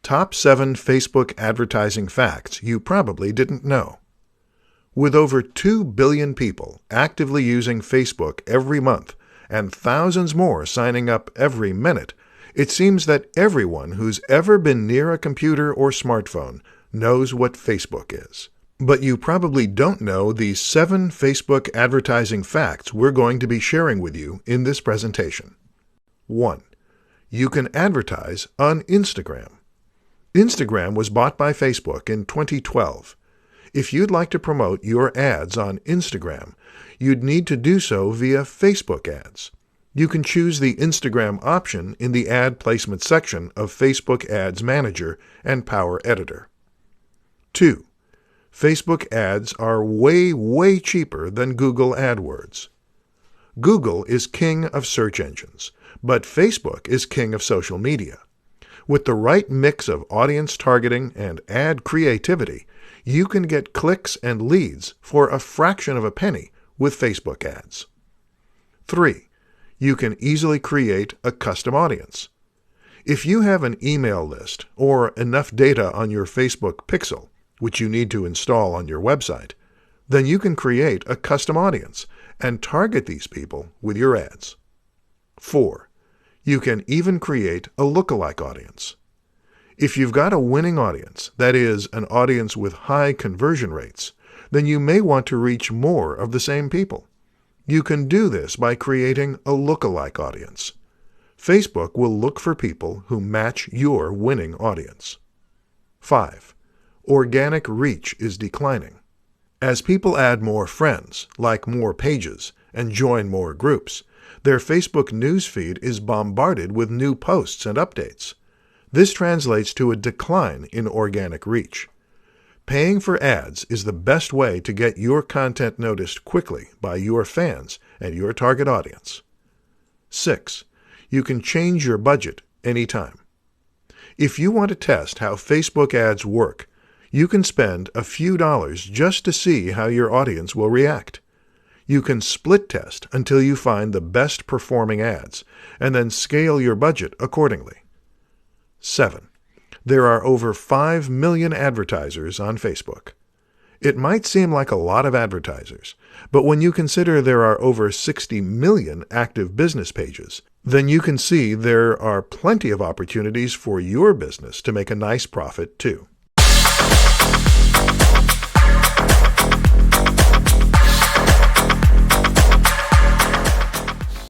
Top 7 Facebook Advertising Facts You Probably Didn't Know. With over 2 billion people actively using Facebook every month and thousands more signing up every minute, it seems that everyone who's ever been near a computer or smartphone knows what Facebook is. But you probably don't know the 7 Facebook advertising facts we're going to be sharing with you in this presentation. 1. You can advertise on Instagram. Instagram was bought by Facebook in 2012. If you'd like to promote your ads on Instagram, you'd need to do so via Facebook ads. You can choose the Instagram option in the Ad Placement section of Facebook Ads Manager and Power Editor. 2. Facebook ads are way cheaper than Google AdWords. Google is king of search engines, but Facebook is king of social media. With the right mix of audience targeting and ad creativity, you can get clicks and leads for a fraction of a penny with Facebook ads. 3. You can easily create a custom audience. If you have an email list or enough data on your Facebook pixel, which you need to install on your website, then you can create a custom audience and target these people with your ads. 4. You can even create a lookalike audience. If you've got a winning audience, that is, an audience with high conversion rates, then you may want to reach more of the same people. You can do this by creating a lookalike audience. Facebook will look for people who match your winning audience. 5. Organic reach is declining. As people add more friends, like more pages, and join more groups, their Facebook newsfeed is bombarded with new posts and updates. This translates to a decline in organic reach. Paying for ads is the best way to get your content noticed quickly by your fans and your target audience. 6. You can change your budget anytime. If you want to test how Facebook ads work, you can spend a few dollars just to see how your audience will react. You can split test until you find the best performing ads, and then scale your budget accordingly. 7. There are over 5 million advertisers on Facebook. It might seem like a lot of advertisers, but when you consider there are over 60 million active business pages, then you can see there are plenty of opportunities for your business to make a nice profit too.